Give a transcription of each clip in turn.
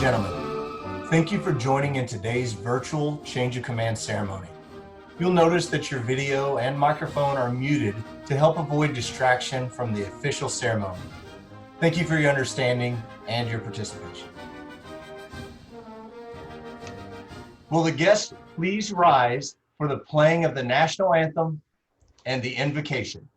gentlemen, thank you for joining in today's virtual Change of Command ceremony. You'll notice that your video and microphone are muted to help avoid distraction from the official ceremony. Thank you for your understanding and your participation. Will the guests please rise for the playing of the national anthem and the invocation?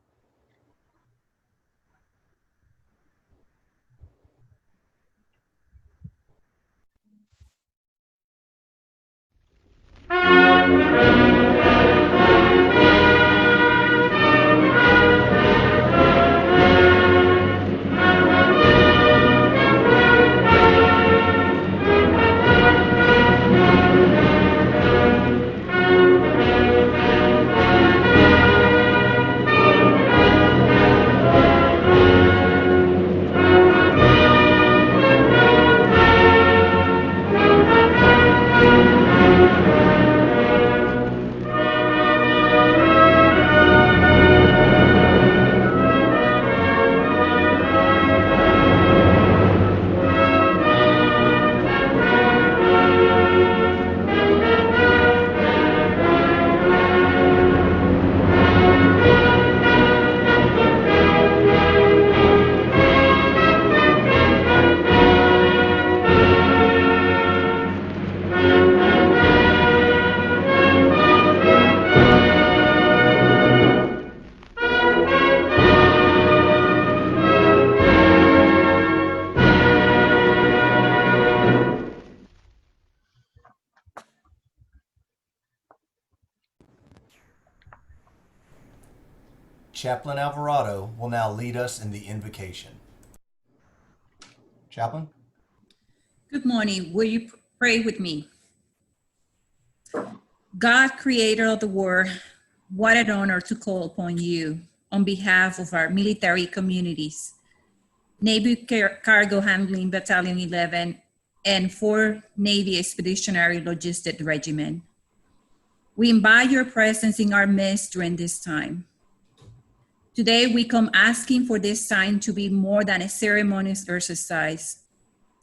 Chaplain Alvarado will now lead us in the invocation. Chaplain? Good morning. Will you pray with me? God, creator of the world, what an honor to call upon you on behalf of our military communities, Navy Cargo Handling Battalion 11, and 4 Navy Expeditionary Logistics Regiment. We invite your presence in our midst during this time. Today, we come asking for this time to be more than a ceremonious exercise,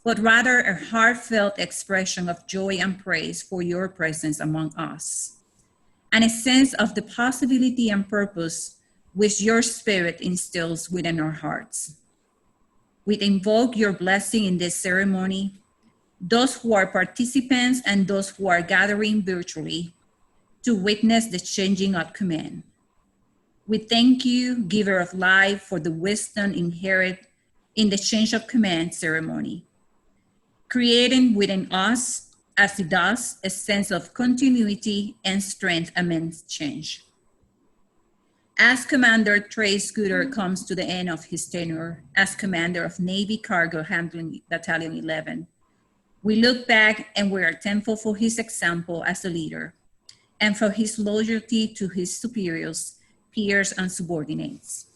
but rather a heartfelt expression of joy and praise for your presence among us, and a sense of the possibility and purpose which your spirit instills within our hearts. We invoke your blessing in this ceremony, those who are participants and those who are gathering virtually to witness the changing of command. We thank you, giver of life, for the wisdom inherent in the change of command ceremony, creating within us, as it does, a sense of continuity and strength amidst change. As Commander Trey Scudder comes to the end of his tenure as commander of Navy Cargo Handling Battalion 11, we look back and we are thankful for his example as a leader and for his loyalty to his superiors, peers, and subordinates.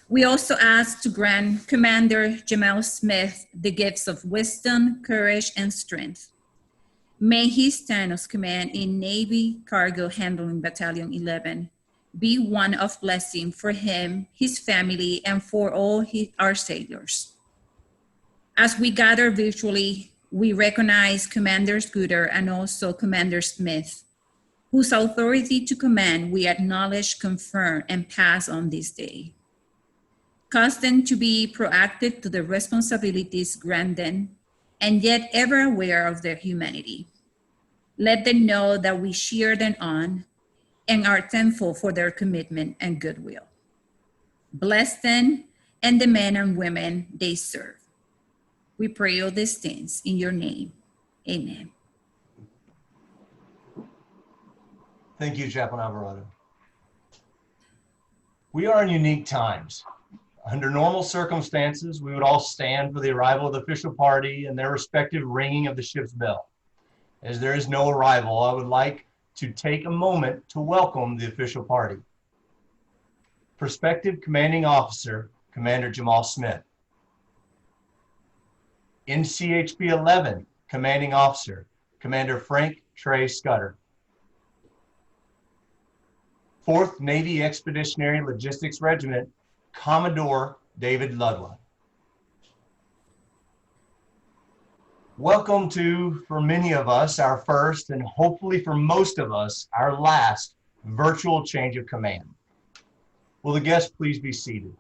We also ask to grant Commander Jamal Smyth the gifts of wisdom, courage, and strength. May his time of command in Navy Cargo Handling Battalion 11 be one of blessing for him, his family, and for all our sailors. As we gather virtually, we recognize Commander Scudder and also Commander Smyth, whose authority to command we acknowledge, confirm, and pass on this day. Cause them to be proactive to the responsibilities granted, and yet ever aware of their humanity. Let them know that we cheer them on and are thankful for their commitment and goodwill. Bless them and the men and women they serve. We pray all these things in your name. Amen. Thank you, Chaplain Alvarado. We are in unique times. Under normal circumstances, we would all stand for the arrival of the official party and their respective ringing of the ship's bell. As there is no arrival, I would like to take a moment to welcome the official party. Prospective Commanding Officer, Commander Jamal Smyth. NCHB11 Commanding Officer, Commander Trey Scudder. 4th Navy Expeditionary Logistics Regiment, Commodore David Ludwell. Welcome to, for many of us, our first, and hopefully for most of us, our last virtual change of command. Will the guests please be seated?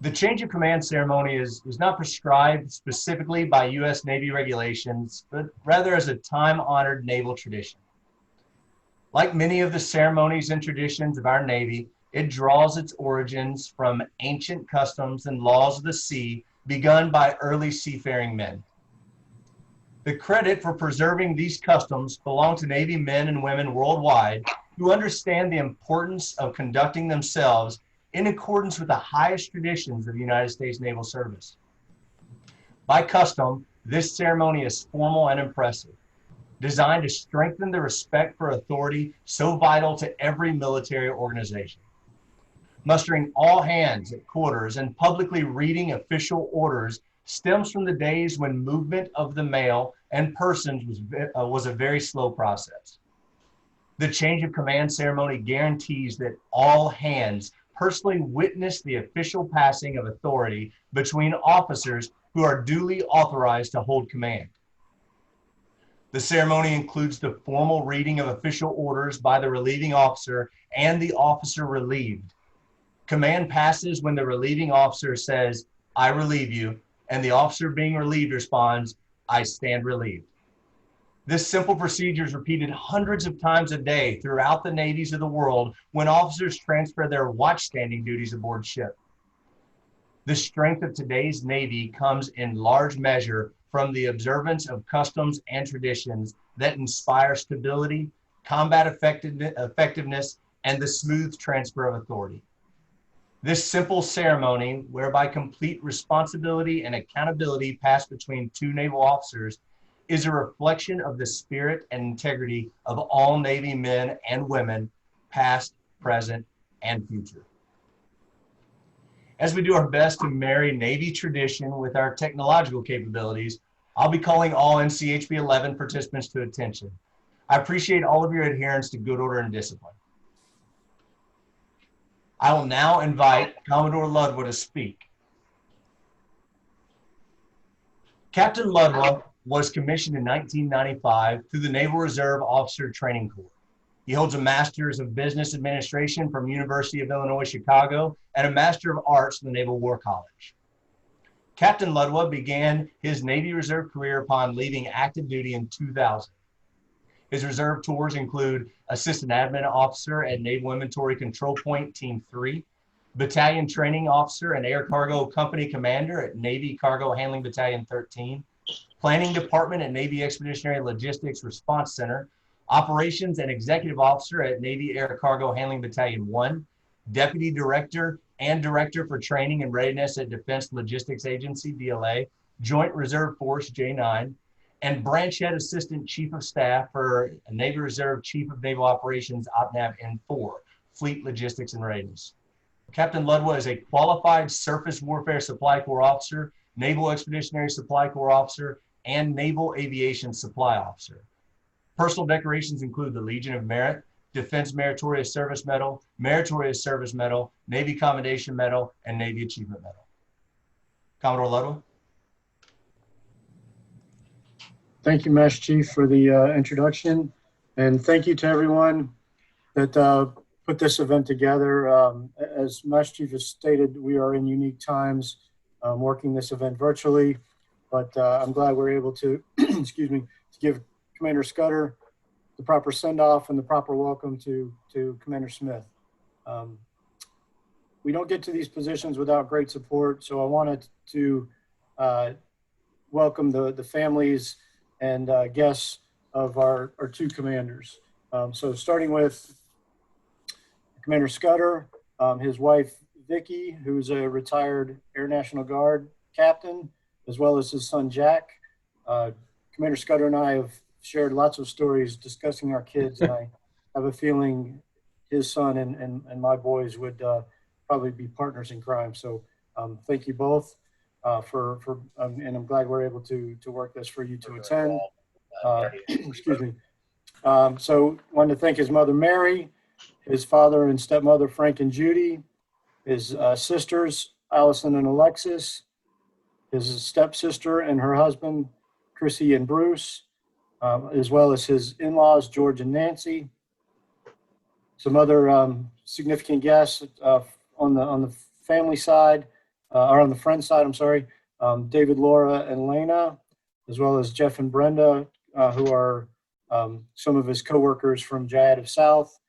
The change of command ceremony is not prescribed specifically by U.S. Navy regulations, but rather as a time-honored naval tradition. Like many of the ceremonies and traditions of our Navy, it draws its origins from ancient customs and laws of the sea begun by early seafaring men. The credit for preserving these customs belongs to Navy men and women worldwide who understand the importance of conducting themselves in accordance with the highest traditions of the United States Naval Service. By custom, this ceremony is formal and impressive, designed to strengthen the respect for authority so vital to every military organization. Mustering all hands at quarters and publicly reading official orders stems from the days when movement of the mail and persons was a very slow process. The change of command ceremony guarantees that all hands personally witness the official passing of authority between officers who are duly authorized to hold command. The ceremony includes the formal reading of official orders by the relieving officer and the officer relieved. Command passes when the relieving officer says, "I relieve you," and the officer being relieved responds, "I stand relieved." This simple procedure is repeated hundreds of times a day throughout the navies of the world when officers transfer their watchstanding duties aboard ship. The strength of today's Navy comes in large measure from the observance of customs and traditions that inspire stability, combat effectiveness, and the smooth transfer of authority. This simple ceremony, whereby complete responsibility and accountability pass between two naval officers, is a reflection of the spirit and integrity of all Navy men and women, past, present, and future. As we do our best to marry Navy tradition with our technological capabilities, I'll be calling all NCHB11 participants to attention. I appreciate all of your adherence to good order and discipline. I will now invite Commodore Ludwa to speak. Captain Ludwa was commissioned in 1995 through the Naval Reserve Officer Training Corps. He holds a Master's of Business Administration from University of Illinois, Chicago, and a Master of Arts from the Naval War College. Captain Ludwa began his Navy Reserve career upon leaving active duty in 2000. His reserve tours include Assistant Admin Officer at Naval Inventory Control Point Team 3, Battalion Training Officer and Air Cargo Company Commander at Navy Cargo Handling Battalion 13, Planning Department at Navy Expeditionary Logistics Response Center, Operations and Executive Officer at Navy Air Cargo Handling Battalion 1, Deputy Director and Director for Training and Readiness at Defense Logistics Agency, DLA, Joint Reserve Force, J9, and Branch Head Assistant Chief of Staff for Navy Reserve Chief of Naval Operations, OPNAV N4, Fleet Logistics and Readiness. Captain Ludwa is a qualified Surface Warfare Supply Corps Officer, Naval Expeditionary Supply Corps Officer, and Naval Aviation Supply Officer. Personal decorations include the Legion of Merit, Defense Meritorious Service Medal, Meritorious Service Medal, Navy Commendation Medal, and Navy Achievement Medal. Commodore Ludwa. Thank you, Master Chief, for the introduction, and thank you to everyone that put this event together. As Master Chief has stated, we are in unique times working this event virtually, but I'm glad we're able to, excuse me, to give Commander Scudder the proper send-off and the proper welcome to Commander Smyth. We don't get to these positions without great support, so I wanted to welcome the families and guests of our two commanders. So starting with Commander Scudder, his wife Vicki, who's a retired Air National Guard captain, as well as his son Jack. Commander Scudder and I have shared lots of stories discussing our kids, and I have a feeling his son and my boys would probably be partners in crime. So thank you both. And I'm glad we're able to work this for you to attend. Excuse me. So wanted to thank his mother, Mary, his father and stepmother, Frank and Judy, his sisters, Allison and Alexis, his stepsister and her husband, Chrissy and Bruce, as well as his in-laws, George and Nancy. Some other significant guests on the family side, or on the friend side, I'm sorry, David, Laura, and Lena, as well as Jeff and Brenda, who are some of his coworkers from Jayad of South.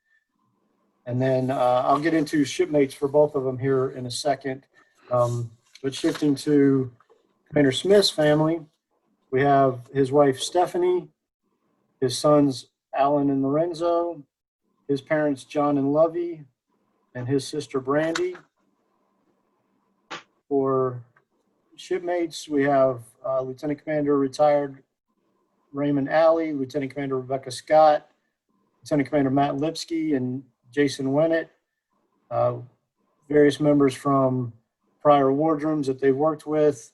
And then I'll get into shipmates for both of them here in a second. But shifting to Commander Smyth's family, we have his wife, Stephanie, his sons, Alan and Lorenzo, his parents, John and Lovey, and his sister, Brandy. For shipmates, we have Lieutenant Commander retired Raymond Alley, Lieutenant Commander Rebecca Scott, Lieutenant Commander Matt Lipsky, and Jason Winnett. Various members from prior wardrooms that they've worked with.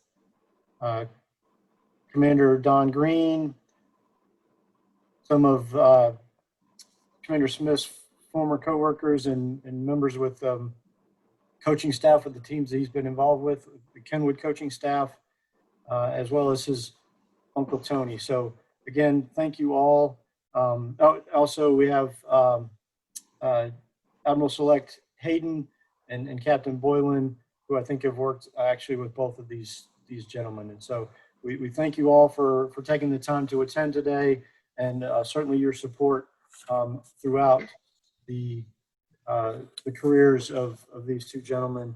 Commander Don Green, some of Commander Smyth's former coworkers and members with coaching staff with the teams that he's been involved with, the Kenwood coaching staff, as well as his Uncle Tony. So again, thank you all. Also, we have Admiral Select Hayden and Captain Boylan, who I think have worked actually with both of these gentlemen. And so we thank you all for taking the time to attend today, and certainly your support throughout the careers of these two gentlemen.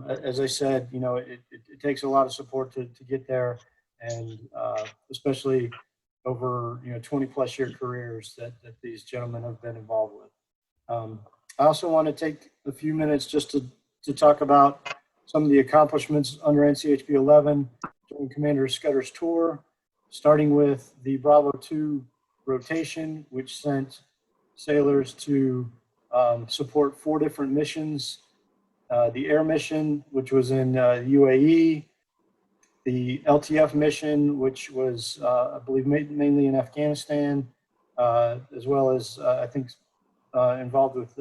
As I said, you know, it takes a lot of support to get there, and especially over 20 plus year careers that these gentlemen have been involved with. I also want to take a few minutes just to talk about some of the accomplishments under NCHB11 during Commander Scudder's tour, starting with the Bravo 2 rotation, which sent sailors to support 4 different missions. The air mission, which was in UAE, the LTF mission, which was, I believe, mainly in Afghanistan, as well as, I think, involved with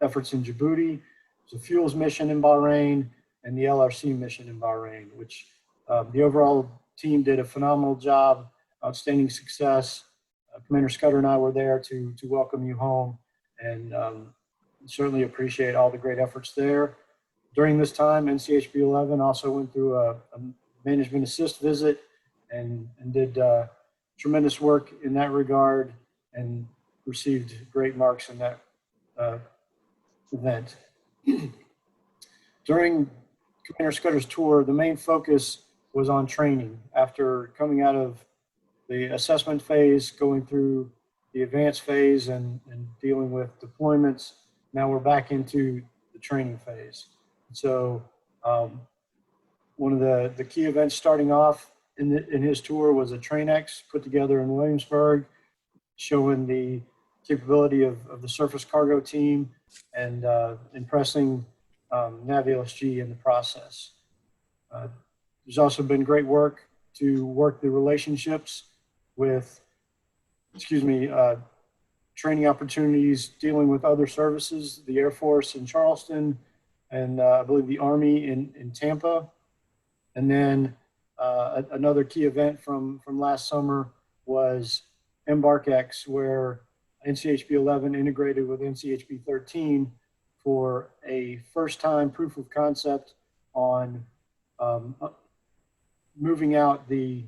efforts in Djibouti. There's a fuels mission in Bahrain and the LRC mission in Bahrain, which the overall team did a phenomenal job, outstanding success. Commander Scudder and I were there to welcome you home, and certainly appreciate all the great efforts there. During this time, NCHB11 also went through a management assist visit and did tremendous work in that regard, and received great marks in that event. During Commander Scudder's tour, the main focus was on training. After coming out of the assessment phase, going through the advanced phase and dealing with deployments, now we're back into the training phase. So one of the key events starting off in his tour was a TrainX put together in Williamsburg, showing the capability of the surface cargo team and impressing NavLSG in the process. There's also been great work to work the relationships with, training opportunities dealing with other services, the Air Force in Charleston, and I believe the Army in Tampa. And then another key event from last summer was EmbarkX, where NCHB11 integrated with NCHB13 for a first-time proof of concept on moving out the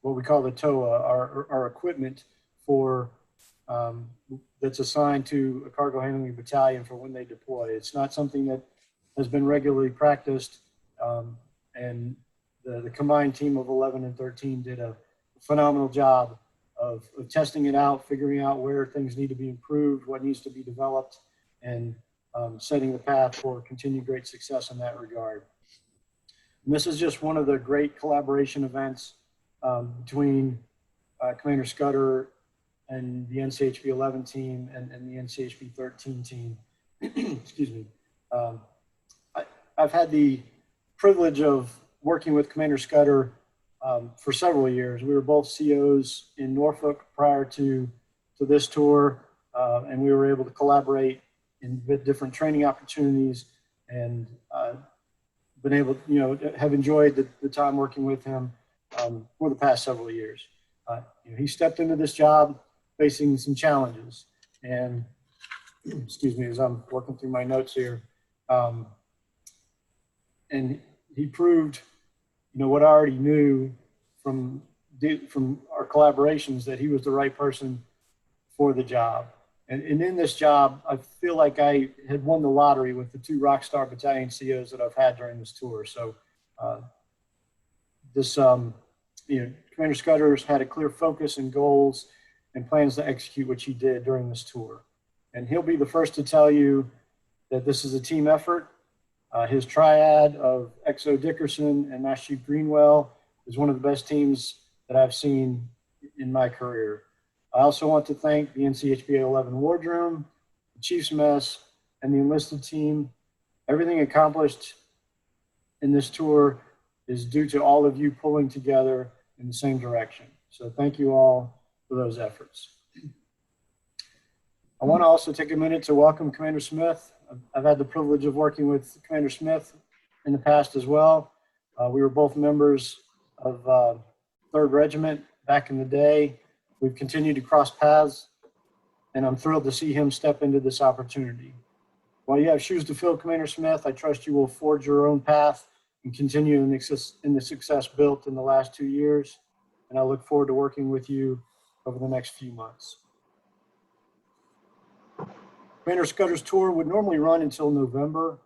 what we call the TOA, our equipment for that's assigned to a cargo handling battalion for when they deploy. It's not something that has been regularly practiced, and the combined team of 11 and 13 did a phenomenal job of testing it out, figuring out where things need to be improved, what needs to be developed, and setting the path for continued great success in that regard. And this is just one of the great collaboration events between Commander Scudder and the NCHB11 team and the NCHB13 team. Excuse me. I've had the privilege of working with Commander Scudder for several years. We were both COs in Norfolk prior to this tour, and we were able to collaborate in different training opportunities. And been able, have enjoyed the time working with him for the past several years. He stepped into this job facing some challenges, and excuse me, as I'm working through my notes here, and he proved, what I already knew from our collaborations, that he was the right person for the job. And in this job, I feel like I had won the lottery with the 2 Rockstar Battalion COs that I've had during this tour. So Commander Scudder's had a clear focus and goals and plans to execute what he did during this tour. And he'll be the first to tell you that this is a team effort. His triad of XO Dickerson and Master Chief Greenwell is one of the best teams that I've seen in my career. I also want to thank the NCHB11 Wardroom, the Chief's Mess, and the enlisted team. Everything accomplished in this tour is due to all of you pulling together in the same direction. So thank you all for those efforts. I want to also take a minute to welcome Commander Smyth. I've had the privilege of working with Commander Smyth in the past as well. We were both members of 3rd Regiment back in the day. We've continued to cross paths, and I'm thrilled to see him step into this opportunity. While you have shoes to fill, Commander Smyth, I trust you will forge your own path and continue in the success built in the last 2 years, and I look forward to working with you over the next few months. Commander Scudder's tour would normally run until November,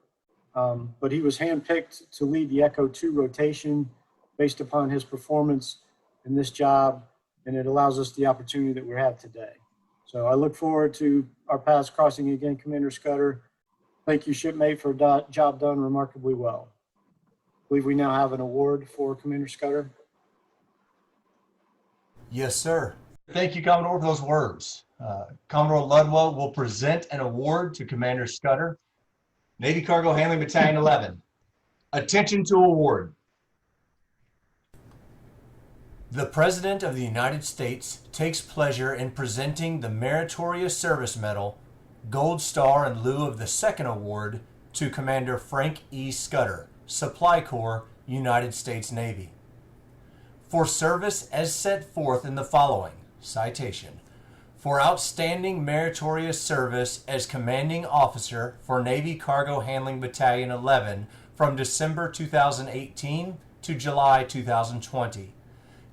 but he was handpicked to lead the Echo 2 rotation based upon his performance in this job, and it allows us the opportunity that we have today. So I look forward to our paths crossing again, Commander Scudder. Thank you, shipmate, for a job done remarkably well. I believe we now have an award for Commander Scudder. Yes, sir. Thank you, Commodore, for those words. Commodore Ludwell will present an award to Commander Scudder. Navy Cargo Handling Battalion 11. Attention to award. The President of the United States takes pleasure in presenting the Meritorious Service Medal, Gold Star in lieu of the 2nd award, to Commander Frank E. Scudder, Supply Corps, United States Navy. For service as set forth in the following citation. For outstanding meritorious service as Commanding Officer for Navy Cargo Handling Battalion 11 from December 2018 to July 2020.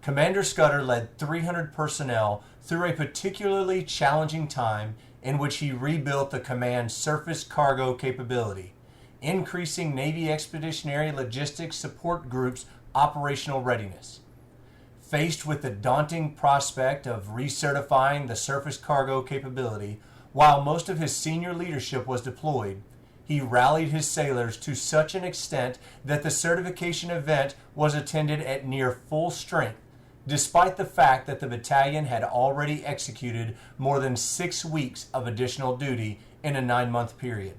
Commander Scudder led 300 personnel through a particularly challenging time in which he rebuilt the command's surface cargo capability, increasing Navy Expeditionary Logistics Support Group's operational readiness. Faced with the daunting prospect of recertifying the surface cargo capability, while most of his senior leadership was deployed, he rallied his sailors to such an extent that the certification event was attended at near full strength, despite the fact that the battalion had already executed more than 6 weeks of additional duty in a 9-month period.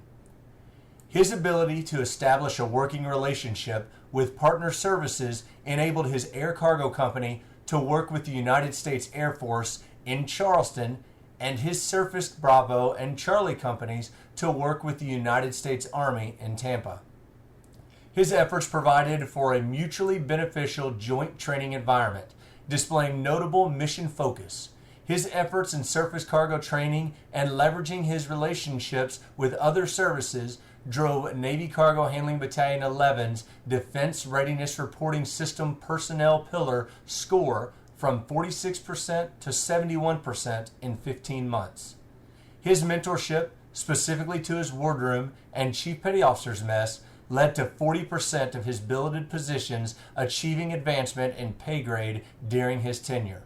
His ability to establish a working relationship with partner services enabled his air cargo company to work with the United States Air Force in Charleston and his Surface Bravo and Charlie companies to work with the United States Army in Tampa. His efforts provided for a mutually beneficial joint training environment, displaying notable mission focus. His efforts in surface cargo training and leveraging his relationships with other services drove Navy Cargo Handling Battalion 11's Defense Readiness Reporting System personnel pillar score from 46% to 71% in 15 months. His mentorship, specifically to his wardroom and Chief Petty Officers Mess, led to 40% of his billeted positions achieving advancement in pay grade during his tenure.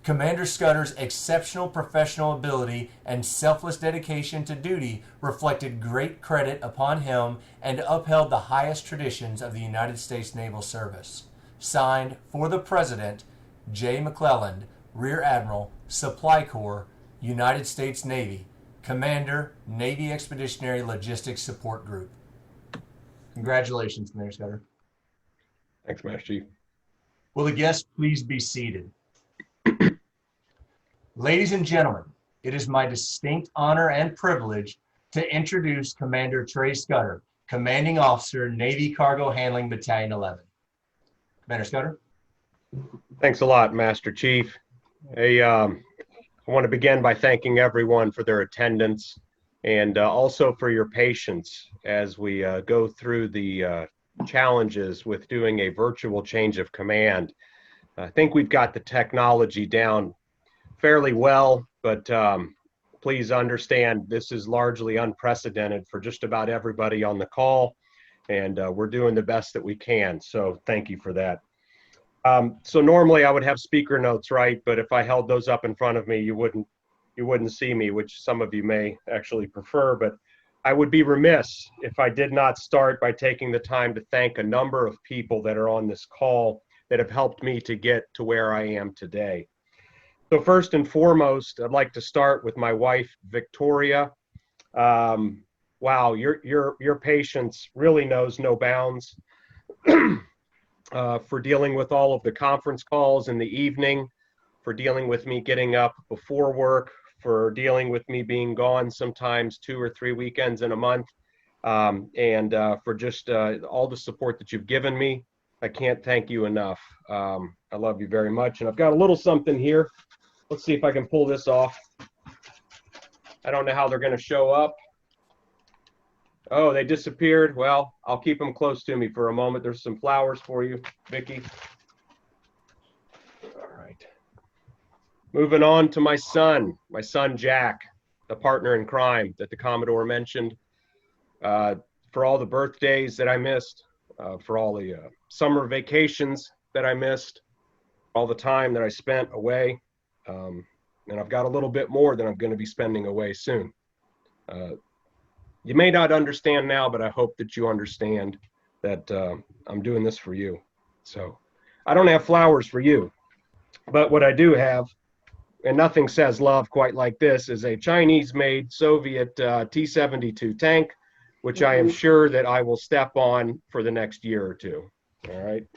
Commander Scudder's exceptional professional ability and selfless dedication to duty reflected great credit upon him and upheld the highest traditions of the United States Naval Service. Signed, for the President, J. McClelland, Rear Admiral, Supply Corps, United States Navy, Commander, Navy Expeditionary Logistics Support Group. Congratulations, Commander Scudder. Thanks, Master Chief. Will the guests please be seated? Ladies and gentlemen, it is my distinct honor and privilege to introduce Commander Trey Scudder, Commanding Officer, Navy Cargo Handling Battalion 11. Commander Scudder. Thanks a lot, Master Chief. I want to begin by thanking everyone for their attendance and also for your patience as we go through the challenges with doing a virtual change of command. I think we've got the technology down fairly well, but please understand this is largely unprecedented for just about everybody on the call, and we're doing the best that we can. So thank you for that. So normally I would have speaker notes, right? But if I held those up in front of me, you wouldn't see me, which some of you may actually prefer. But I would be remiss if I did not start by taking the time to thank a number of people that are on this call that have helped me to get to where I am today. So first and foremost, I'd like to start with my wife, Victoria. Wow, your patience really knows no bounds. For dealing with all of the conference calls in the evening, for dealing with me getting up before work, for dealing with me being gone sometimes 2 or 3 weekends in a month, and for just all the support that you've given me. I can't thank you enough. I love you very much. And I've got a little something here. Let's see if I can pull this off. I don't know how they're going to show up. Oh, they disappeared. Well, I'll keep them close to me for a moment. There's some flowers for you, Vicki. All right. Moving on to my son Jack, the partner in crime that the Commodore mentioned. For all the birthdays that I missed, for all the summer vacations that I missed, all the time that I spent away. And I've got a little bit more that I'm going to be spending away soon. You may not understand now, but I hope that you understand that I'm doing this for you. So I don't have flowers for you, but what I do have, and nothing says love quite like this, is a Chinese-made Soviet T-72 tank, which I am sure that I will step on for the next year or two. All right.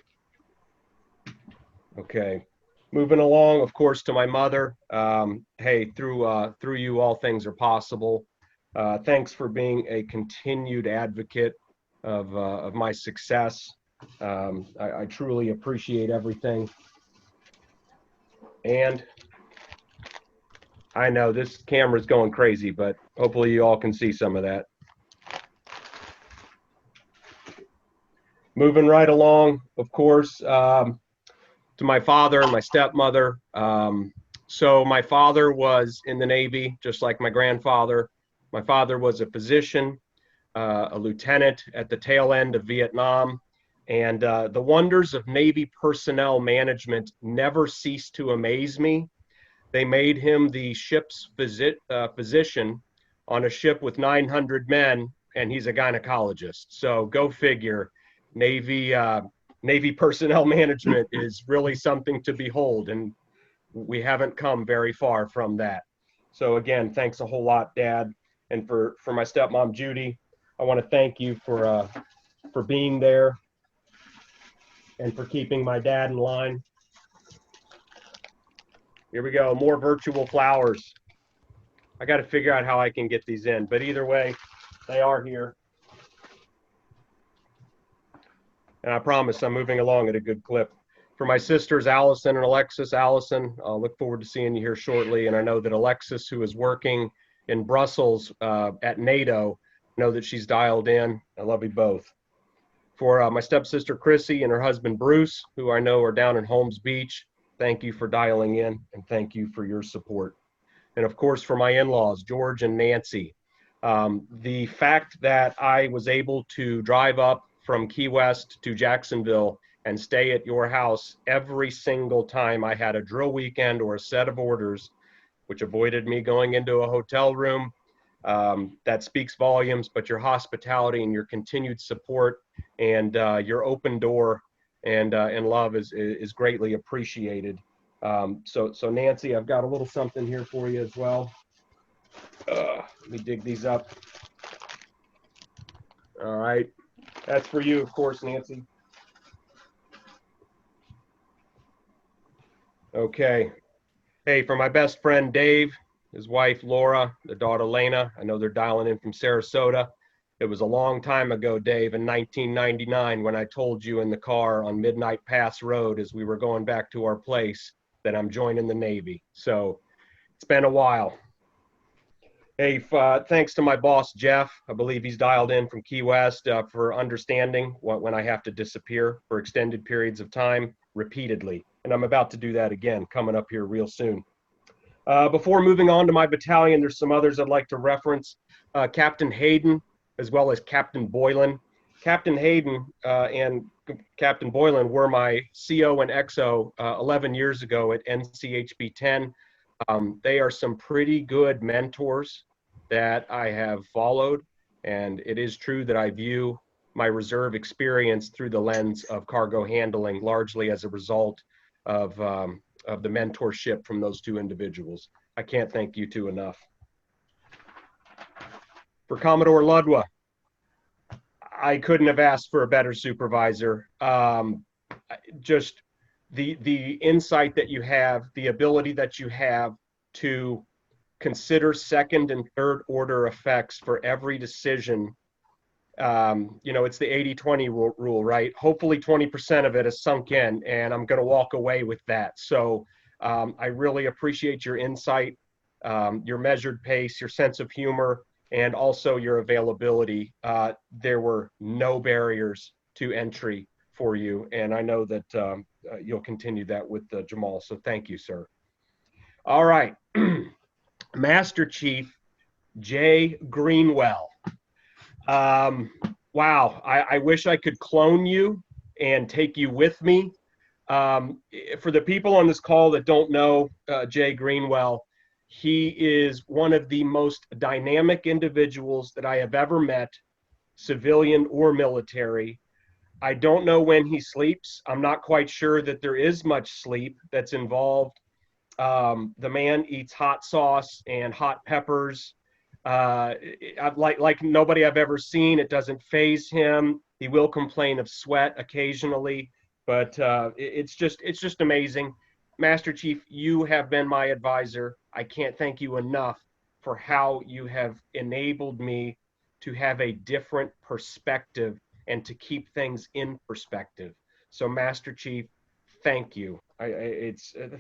Okay. Moving along, of course, to my mother. Hey, through you, all things are possible. Thanks for being a continued advocate of my success. I truly appreciate everything. And I know this camera's going crazy, but hopefully you all can see some of that. Moving right along, of course, to my father and my stepmother. So my father was in the Navy, just like my grandfather. My father was a physician, a lieutenant at the tail end of Vietnam, and the wonders of Navy personnel management never ceased to amaze me. They made him the ship's physician on a ship with 900 men, and he's a gynecologist. So go figure, Navy personnel management is really something to behold, and we haven't come very far from that. So again, thanks a whole lot, Dad. And for my stepmom, Judy, I want to thank you for being there and for keeping my dad in line. Here we go, more virtual flowers. I got to figure out how I can get these in, but either way, they are here. And I promise I'm moving along at a good clip. For my sisters, Allison and Alexis. Allison, I'll look forward to seeing you here shortly. And I know that Alexis, who is working in Brussels at NATO, know that she's dialed in. I love you both. For my stepsister Chrissy and her husband Bruce, who I know are down in Holmes Beach, thank you for dialing in and thank you for your support. And of course, for my in-laws, George and Nancy. The fact that I was able to drive up from Key West to Jacksonville and stay at your house every single time I had a drill weekend or a set of orders, which avoided me going into a hotel room, that speaks volumes. But your hospitality and your continued support and your open door and love is greatly appreciated. So Nancy, I've got a little something here for you as well. Let me dig these up. All right, that's for you, of course, Nancy. Okay. Hey, for my best friend Dave, his wife Laura, their daughter Lena, I know they're dialing in from Sarasota. It was a long time ago, Dave, in 1999 when I told you in the car on Midnight Pass Road as we were going back to our place that I'm joining the Navy. So it's been a while. Hey, thanks to my boss, Jeff. I believe he's dialed in from Key West for understanding when I have to disappear for extended periods of time repeatedly. And I'm about to do that again coming up here real soon. Before moving on to my battalion, there's some others I'd like to reference. Captain Hayden, as well as Captain Boylan. Captain Hayden and Captain Boylan were my CO and XO 11 years ago at NCHB11. They are some pretty good mentors that I have followed, and it is true that I view my reserve experience through the lens of cargo handling, largely as a result of the mentorship from those two individuals. I can't thank you two enough. For Commodore Ludwa, I couldn't have asked for a better supervisor. Just the insight that you have, the ability that you have to consider second and third order effects for every decision. You know, it's the 80-20 rule, right? Hopefully 20% of it has sunk in, and I'm going to walk away with that. So I really appreciate your insight, your measured pace, your sense of humor, and also your availability. There were no barriers to entry for you, and I know that you'll continue that with Jamal, so thank you, sir. All right, Master Chief Jay Greenwell. Wow, I wish I could clone you and take you with me. For the people on this call that don't know Jay Greenwell, he is one of the most dynamic individuals that I have ever met, civilian or military. I don't know when he sleeps. I'm not quite sure that there is much sleep that's involved. The man eats hot sauce and hot peppers. Like nobody I've ever seen. It doesn't faze him. He will complain of sweat occasionally, but it's just amazing. Master Chief, you have been my advisor. I can't thank you enough for how you have enabled me to have a different perspective and to keep things in perspective. So Master Chief, thank you.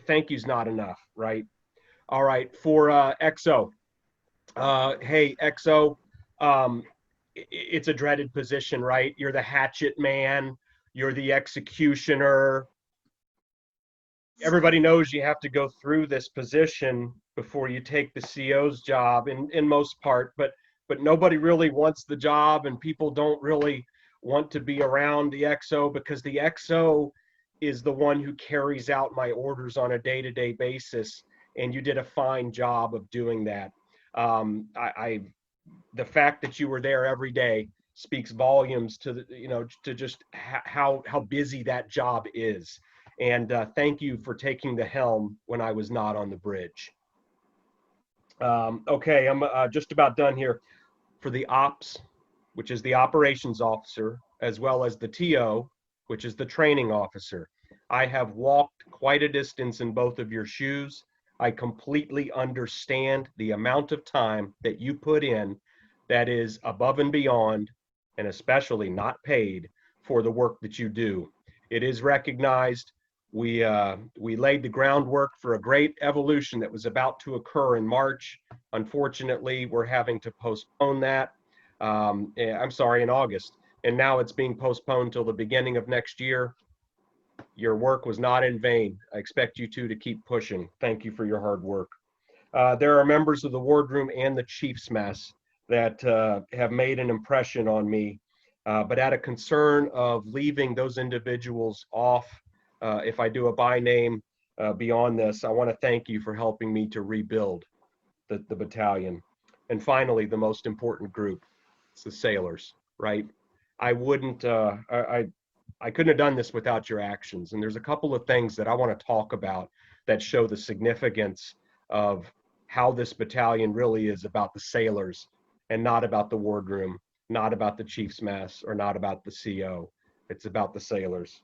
Thank you's not enough, right? All right, for XO. Hey, XO, it's a dreaded position, right? You're the hatchet man, you're the executioner. Everybody knows you have to go through this position before you take the CO's job in most part, but nobody really wants the job, and people don't really want to be around the XO because the XO is the one who carries out my orders on a day-to-day basis, and you did a fine job of doing that. The fact that you were there every day speaks volumes to to just how busy that job is. And thank you for taking the helm when I was not on the bridge. Okay, I'm just about done here. For the ops, which is the operations officer, as well as the TO, which is the training officer, I have walked quite a distance in both of your shoes. I completely understand the amount of time that you put in that is above and beyond, and especially not paid for the work that you do. It is recognized. We laid the groundwork for a great evolution that was about to occur in March. Unfortunately, we're having to postpone that. I'm sorry, in August. And now it's being postponed till the beginning of next year. Your work was not in vain. I expect you two to keep pushing. Thank you for your hard work. There are members of the wardroom and the chief's mess that have made an impression on me, but out of concern of leaving those individuals off, if I do a by name beyond this, I want to thank you for helping me to rebuild the battalion. And finally, the most important group, it's the sailors, right? I couldn't have done this without your actions. And there's a couple of things that I want to talk about that show the significance of how this battalion really is about the sailors and not about the wardroom, not about the chief's mess, or not about the CO. It's about the sailors.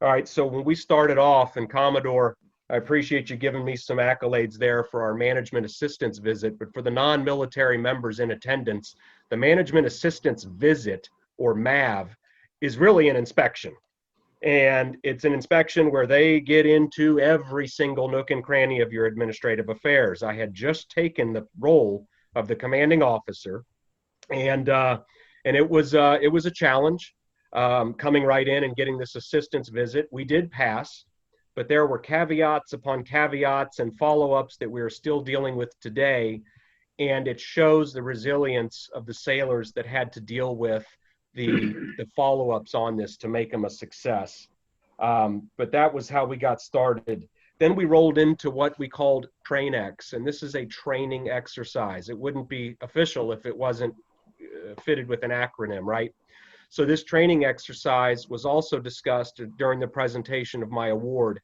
All right, so when we started off, and Commodore, I appreciate you giving me some accolades there for our management assistance visit, but for the non-military members in attendance, the management assistance visit, or MAV, is really an inspection. And it's an inspection where they get into every single nook and cranny of your administrative affairs. I had just taken the role of the commanding officer, and it was a challenge coming right in and getting this assistance visit. We did pass, but there were caveats upon caveats and follow-ups that we're still dealing with today. And it shows the resilience of the sailors that had to deal with the follow-ups on this to make them a success. But that was how we got started. Then we rolled into what we called Train X, and this is a training exercise. It wouldn't be official if it wasn't fitted with an acronym, right? So this training exercise was also discussed during the presentation of my award.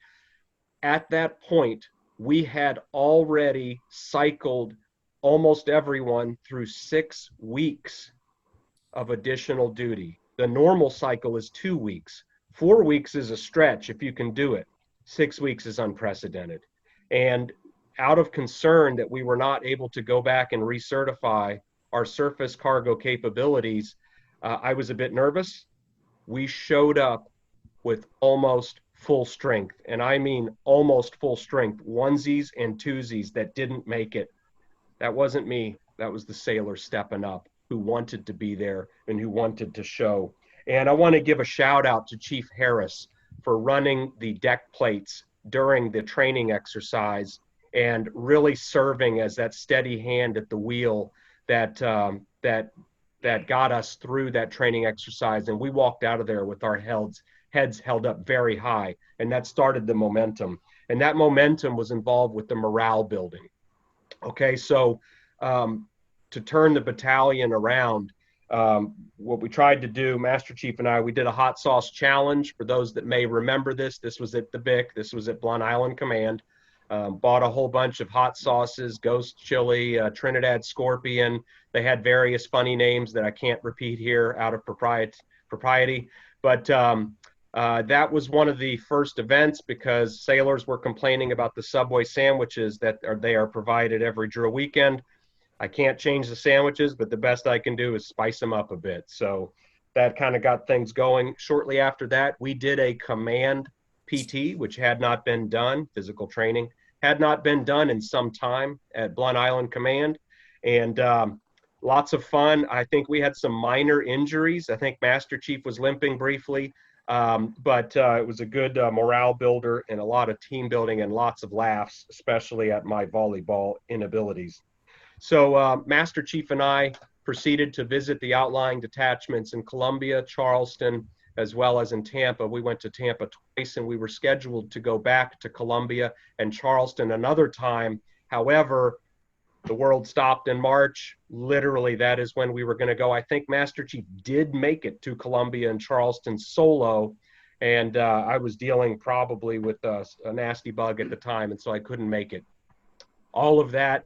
At that point, we had already cycled almost everyone through 6 weeks of additional duty. The normal cycle is 2 weeks. 4 weeks is a stretch if you can do it. 6 weeks is unprecedented. And out of concern that we were not able to go back and recertify our surface cargo capabilities, I was a bit nervous. We showed up with almost full strength, and I mean almost full strength, onesies and twosies that didn't make it. That wasn't me. That was the sailors stepping up who wanted to be there and who wanted to show. And I want to give a shout out to Chief Harris for running the deck plates during the training exercise and really serving as that steady hand at the wheel that got us through that training exercise. And we walked out of there with our heads held up very high. And that started the momentum. And that momentum was involved with the morale building. Okay, so to turn the battalion around, what we tried to do, Master Chief and I, we did a hot sauce challenge. For those that may remember this was at the BIC, this was at Blunt Island Command. Bought a whole bunch of hot sauces, Ghost Chili, Trinidad Scorpion. They had various funny names that I can't repeat here out of propriety. But that was one of the first events because sailors were complaining about the Subway sandwiches that they are provided every drill weekend. I can't change the sandwiches, but the best I can do is spice them up a bit. So that kind of got things going. Shortly after that, we did a command PT, which had not been done, physical training, had not been done in some time at Blunt Island Command. And lots of fun. I think we had some minor injuries. I think Master Chief was limping briefly, but it was a good morale builder and a lot of team building and lots of laughs, especially at my volleyball inabilities. So Master Chief and I proceeded to visit the outlying detachments in Columbia, Charleston, as well as in Tampa. We went to Tampa twice, and we were scheduled to go back to Columbia and Charleston another time. However, the world stopped in March. Literally, that is when we were going to go. I think Master Chief did make it to Columbia and Charleston solo, and I was dealing probably with a nasty bug at the time, and so I couldn't make it. All of that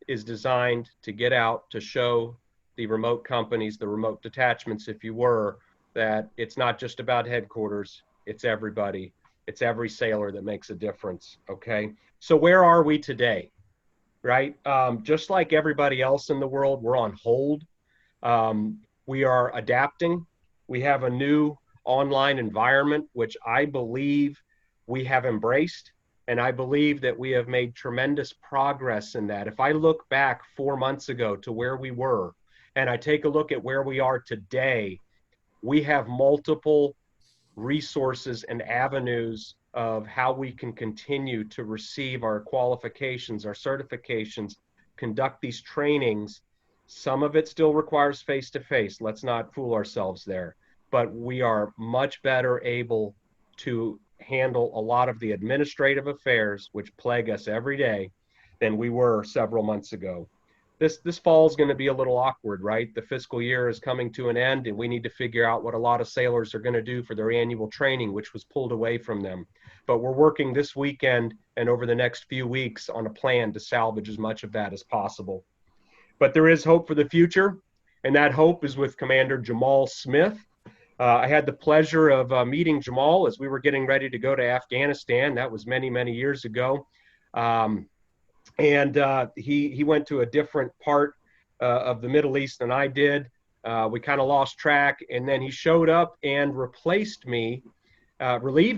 is designed to get out to show the remote companies, the remote detachments, if you were, that it's not just about headquarters, it's everybody. It's every sailor that makes a difference, okay? So where are we today, right? Just like everybody else in the world, we're on hold. We are adapting. We have a new online environment, which I believe we have embraced, and I believe that we have made tremendous progress in that. If I look back 4 months ago to where we were, and I take a look at where we are today, we have multiple resources and avenues of how we can continue to receive our qualifications, our certifications, conduct these trainings. Some of it still requires face-to-face. Let's not fool ourselves there. But we are much better able to handle a lot of the administrative affairs which plague us every day than we were several months ago. This fall is going to be a little awkward, right? The fiscal year is coming to an end, and we need to figure out what a lot of sailors are going to do for their annual training, which was pulled away from them. But we're working this weekend and over the next few weeks on a plan to salvage as much of that as possible. But there is hope for the future, and that hope is with Commander Jamal Smyth. I had the pleasure of meeting Jamal as we were getting ready to go to Afghanistan. That was many, many years ago. He went to a different part of the Middle East than I did. We kind of lost track, and then he showed up and relieved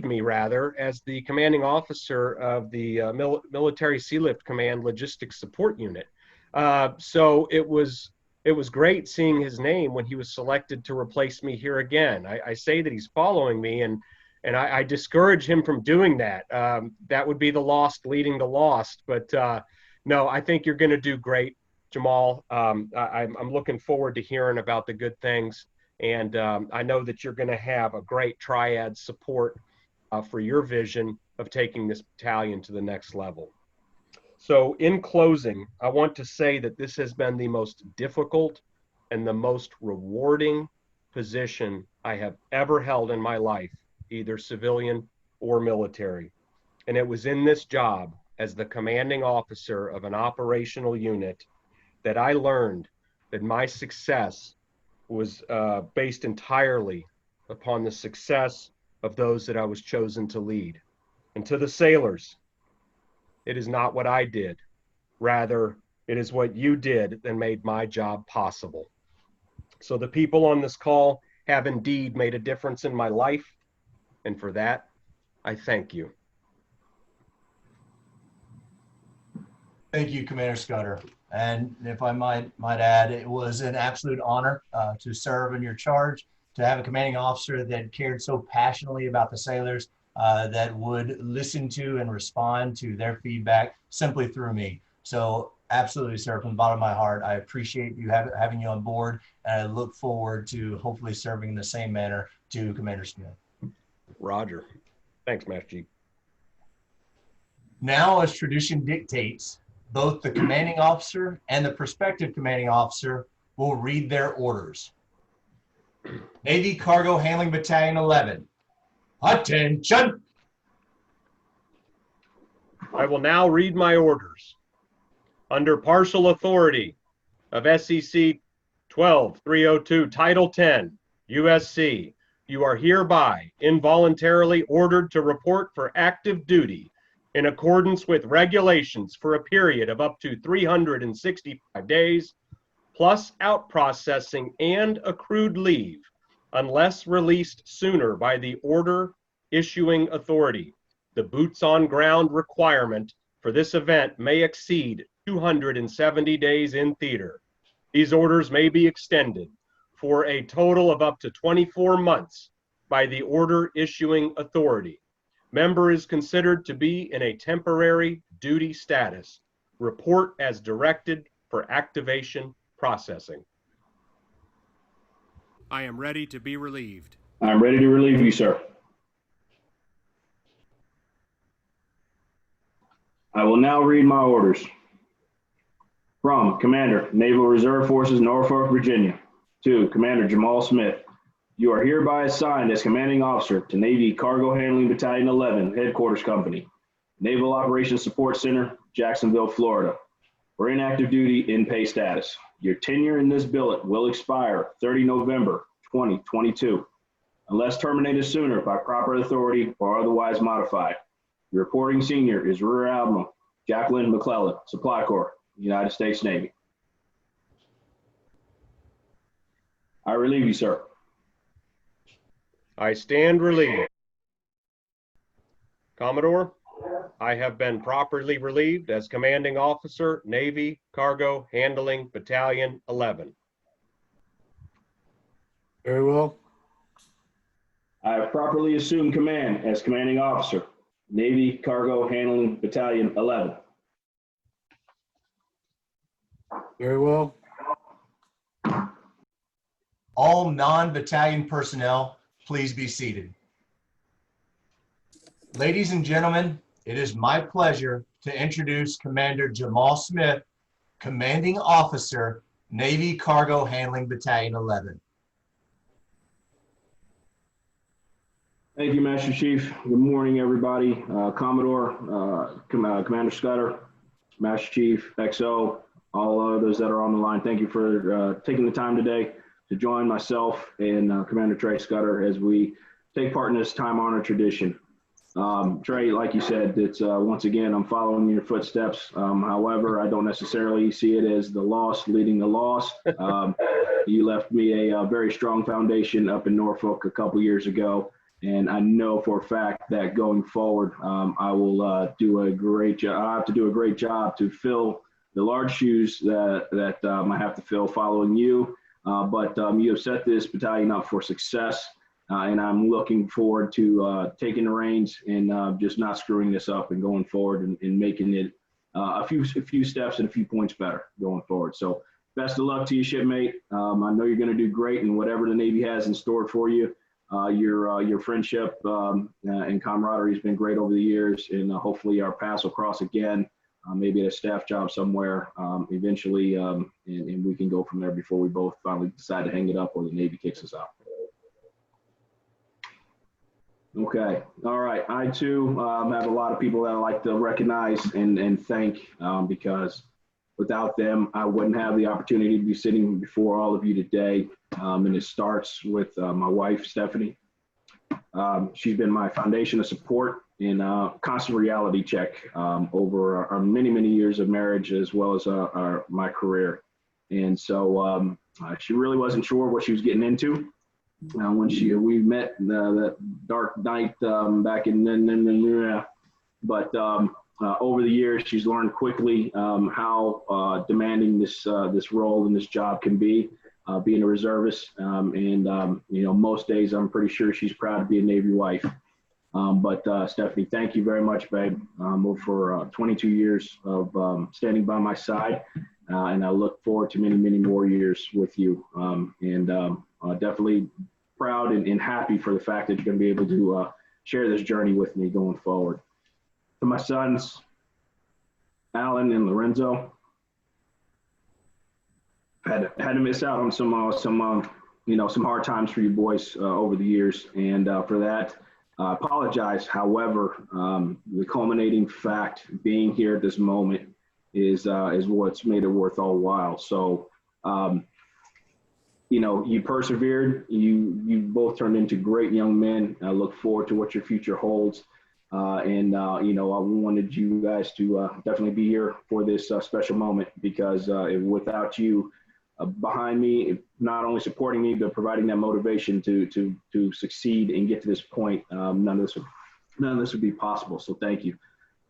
me rather, as the commanding officer of the Military Sealift Command Logistics Support Unit. So it was great seeing his name when he was selected to replace me here again. I say that he's following me, and I discourage him from doing that. That would be the lost leading the lost. But no, I think you're going to do great, Jamal. I'm looking forward to hearing about the good things. And I know that you're going to have a great triad support for your vision of taking this battalion to the next level. So in closing, I want to say that this has been the most difficult and the most rewarding position I have ever held in my life, either civilian or military. And it was in this job as the commanding officer of an operational unit that I learned that my success was based entirely upon the success of those that I was chosen to lead. And to the sailors, it is not what I did. Rather, it is what you did that made my job possible. So the people on this call have indeed made a difference in my life. And for that, I thank you. Thank you, Commander Scudder. And if I might add, it was an absolute honor to serve in your charge, to have a commanding officer that cared so passionately about the sailors, that would listen to and respond to their feedback simply through me. So absolutely, sir, from the bottom of my heart, I appreciate you having you on board, and I look forward to hopefully serving in the same manner to Commander Smith. Roger. Thanks, Master Chief. Now, as tradition dictates, both the commanding officer and the prospective commanding officer will read their orders. Navy Cargo Handling Battalion 11. Attention! I will now read my orders. Under partial authority of SEC 12302, Title 10, USC, you are hereby involuntarily ordered to report for active duty in accordance with regulations for a period of up to 365 days, plus out processing and accrued leave, unless released sooner by the order issuing authority. The boots on ground requirement for this event may exceed 270 days in theater. These orders may be extended for a total of up to 24 months by the order issuing authority. Member is considered to be in a temporary duty status. Report as directed for activation processing. I am ready to be relieved. I'm ready to relieve you, sir. I will now read my orders. From Commander, Naval Reserve Forces, Norfolk, Virginia, to Commander Jamal Smyth. You are hereby assigned as commanding officer to Navy Cargo Handling Battalion 11, Headquarters Company, Naval Operations Support Center, Jacksonville, Florida, for inactive duty in pay status. Your tenure in this billet will expire 30 November 2022, unless terminated sooner by proper authority or otherwise modified. Your reporting senior is Rear Admiral Jacqueline McClellan, Supply Corps, United States Navy. I relieve you, sir. I stand relieved. Commodore, I have been properly relieved as commanding officer, Navy Cargo Handling Battalion 11. Very well. I have properly assumed command as commanding officer, Navy Cargo Handling Battalion 11. Very well. All non-battalion personnel, please be seated. Ladies and gentlemen, it is my pleasure to introduce Commander Jamal Smyth, Commanding Officer, Navy Cargo Handling Battalion 11. Thank you, Master Chief. Good morning, everybody. Commodore, Commander Scudder, Master Chief, XO, all others that are on the line. Thank you for taking the time today to join myself and Commander Trey Scudder as we take part in this time-honored tradition. Trey, like you said, it's once again, I'm following your footsteps. However, I don't necessarily see it as the lost leading the lost. You left me a very strong foundation up in Norfolk a couple years ago. And I know for a fact that going forward, I will do a great job. I have to do a great job to fill the large shoes that I have to fill following you. But you have set this battalion up for success. And I'm looking forward to taking the reins and just not screwing this up and going forward and making it a few steps and a few points better going forward. So best of luck to you, shipmate. I know you're going to do great in whatever the Navy has in store for you. Your friendship and camaraderie has been great over the years, and hopefully our paths will cross again, maybe at a staff job somewhere eventually, and we can go from there before we both finally decide to hang it up or the Navy kicks us out. Okay. All right. I too have a lot of people that I like to recognize and thank because without them, I wouldn't have the opportunity to be sitting before all of you today. And it starts with my wife, Stephanie. She's been my foundation of support and constant reality check over our many, many years of marriage, as well as my career. And so she really wasn't sure what she was getting into. When we met that dark night back in but over the years she's learned quickly how demanding this role and this job can be, being a reservist, and most days I'm pretty sure she's proud to be a Navy wife. But Stephanie, thank you very much, babe, for 22 years of standing by my side, and I look forward to many, many more years with you, and definitely proud and happy for the fact that you're going to be able to share this journey with me going forward. To my sons, Alan and Lorenzo, had to miss out on some hard times for you boys over the years, and for that, I apologize. However, the culminating fact being here at this moment is what's made it worth all while. So. You persevered, you both turned into great young men. I look forward to what your future holds. I wanted you guys to definitely be here for this special moment, because without you behind me, not only supporting me, but providing that motivation to succeed and get to this point, none of this would be possible. So thank you.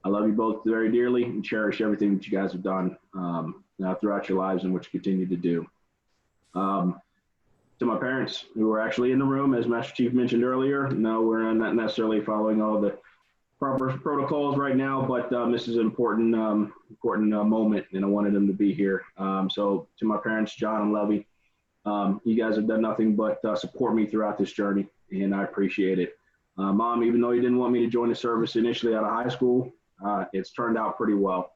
I love you both very dearly and cherish everything that you guys have done throughout your lives and what you continue to do. To my parents who are actually in the room, as Master Chief mentioned earlier, no, we're not necessarily following all the proper protocols right now, but this is an important moment, and I wanted them to be here. So to my parents, John and Lovey, you guys have done nothing but support me throughout this journey, and I appreciate it. Mom, even though you didn't want me to join the service initially out of high school, it's turned out pretty well.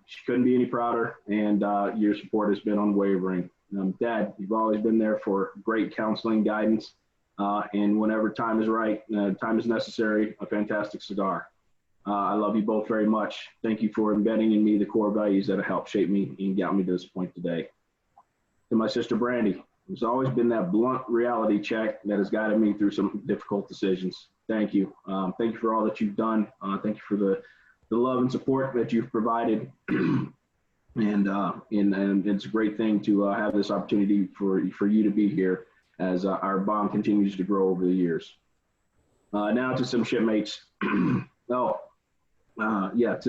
She couldn't be any prouder, and your support has been unwavering. Dad, you've always been there for great counseling, guidance, and whenever time is right, time is necessary, a fantastic cigar. I love you both very much. Thank you for embedding in me the core values that have helped shape me and got me to this point today. To my sister, Brandy, there's always been that blunt reality check that has guided me through some difficult decisions. Thank you. Thank you for all that you've done. Thank you for the love and support that you've provided. And it's a great thing to have this opportunity for you to be here as our bond continues to grow over the years. Now to some shipmates. To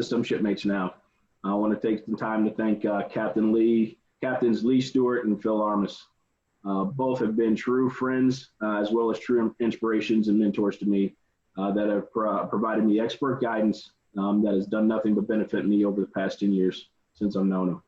some shipmates now. I want to take some time to thank Captains Lee Stewart and Phil Armis. Both have been true friends as well as true inspirations and mentors to me that have provided me expert guidance that has done nothing but benefit me over the past 10 years since I've known them.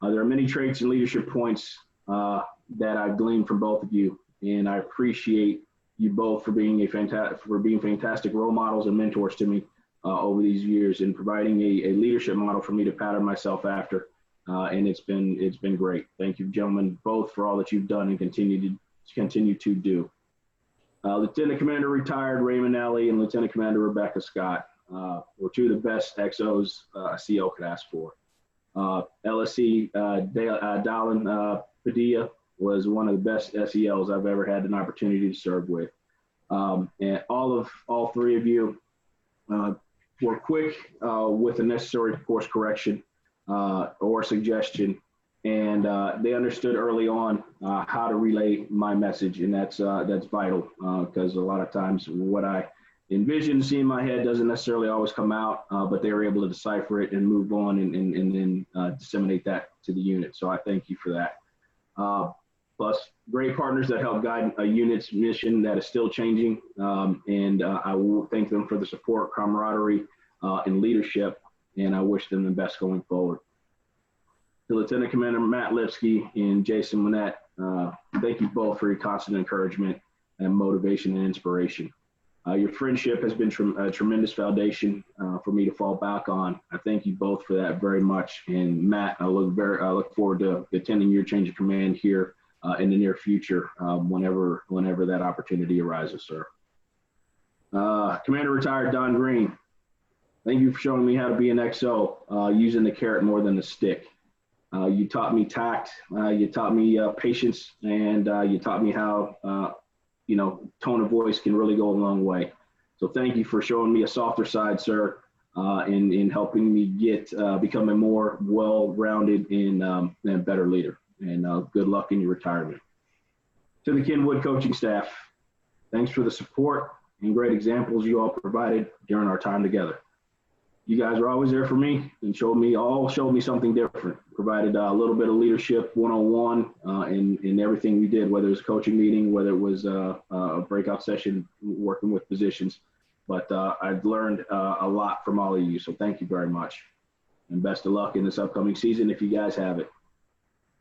There are many traits and leadership points that I've gleaned from both of you, and I appreciate you both for being fantastic role models and mentors to me over these years, and providing a leadership model for me to pattern myself after. And it's been great. Thank you, gentlemen, both for all that you've done and continue to do. Lieutenant Commander retired Raymond Alley and Lieutenant Commander Rebecca Scott were two of the best XOs a CO could ask for. LSC Dallin Padilla was one of the best SELs I've ever had an opportunity to serve with. And all three of you were quick with the necessary course correction or suggestion. And they understood early on how to relay my message, and that's vital because a lot of times what I envision seeing in my head doesn't necessarily always come out, but they were able to decipher it and move on and then disseminate that to the unit. So I thank you for that. Plus, great partners that help guide a unit's mission that is still changing, and I will thank them for the support, camaraderie, and leadership, and I wish them the best going forward. To Lieutenant Commander Matt Lipsky and Jason Manette, thank you both for your constant encouragement and motivation and inspiration. Your friendship has been a tremendous foundation for me to fall back on. I thank you both for that very much. And Matt, I look forward to attending your change of command here in the near future, whenever that opportunity arises, sir. Commander Retired Don Green, thank you for showing me how to be an XO, using the carrot more than the stick. You taught me tact, you taught me patience, and you taught me how, tone of voice can really go a long way. So thank you for showing me a softer side, sir, in helping me become a more well-rounded and better leader. And good luck in your retirement. To the Kenwood coaching staff, thanks for the support and great examples you all provided during our time together. You guys were always there for me and showed me something different, provided a little bit of leadership one-on-one in everything we did, whether it was a coaching meeting, whether it was a breakout session working with positions. But I've learned a lot from all of you, so thank you very much. And best of luck in this upcoming season if you guys have it.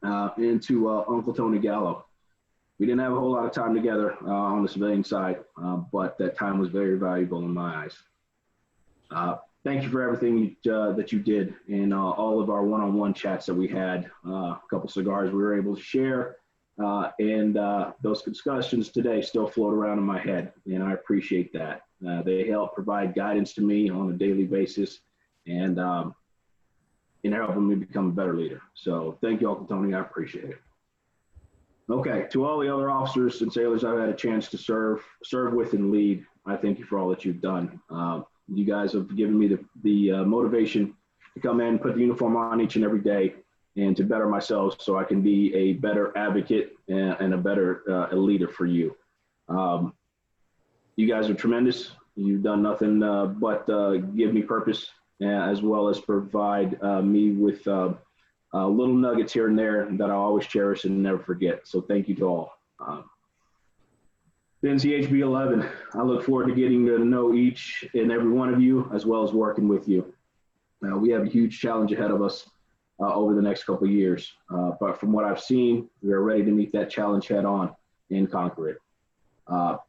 And to Uncle Tony Gallo. We didn't have a whole lot of time together on the civilian side, but that time was very valuable in my eyes. Thank you for everything that you did in all of our one-on-one chats that we had, a couple cigars we were able to share, and those discussions today still float around in my head, and I appreciate that. They help provide guidance to me on a daily basis and helping me become a better leader. So thank you, Uncle Tony, I appreciate it. Okay, to all the other officers and sailors I've had a chance to serve with and lead, I thank you for all that you've done. You guys have given me the motivation to come in, put the uniform on each and every day, and to better myself so I can be a better advocate and a better leader for you. You guys are tremendous. You've done nothing but give me purpose, as well as provide me with little nuggets here and there that I'll always cherish and never forget. So thank you to all. The NCHB11, I look forward to getting to know each and every one of you, as well as working with you. We have a huge challenge ahead of us over the next couple of years. But from what I've seen, we are ready to meet that challenge head on and conquer it.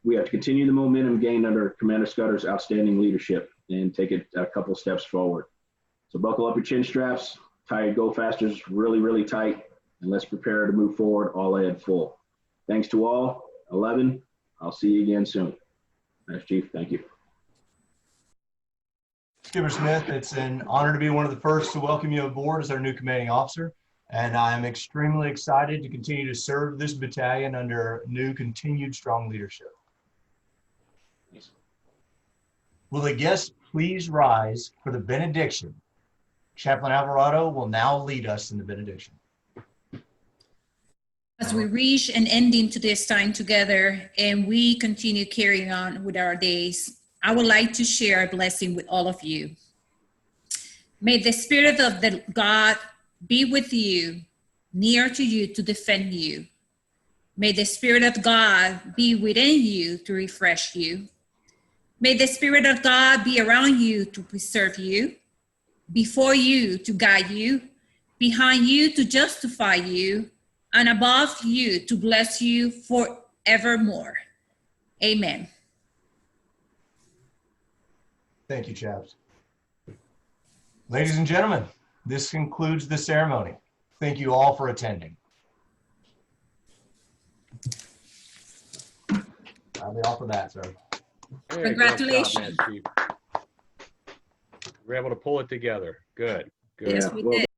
We have to continue the momentum gained under Commander Scudder's outstanding leadership and take it a couple steps forward. So buckle up your chin straps, tie your go fasters really, really tight, and let's prepare to move forward all ahead full. Thanks to all. 11. I'll see you again soon. Master Chief, thank you. Skipper Smith, it's an honor to be one of the first to welcome you aboard as our new commanding officer, and I'm extremely excited to continue to serve this battalion under new continued strong leadership. Will the guests please rise for the benediction? Chaplain Alvarado will now lead us in the benediction. As we reach an ending to this time together and we continue carrying on with our days, I would like to share a blessing with all of you. May the Spirit of the God be with you, near to you to defend you. May the Spirit of God be within you to refresh you. May the Spirit of God be around you to preserve you, before you to guide you, behind you to justify you, and above you to bless you forevermore. Amen. Thank you, Chaps. Ladies and gentlemen, this concludes the ceremony. Thank you all for attending. I'll be off of that, sir. Hey, Congratulations. great job, Master Chief. We're able to pull it together. Good, good. Yes, we well did.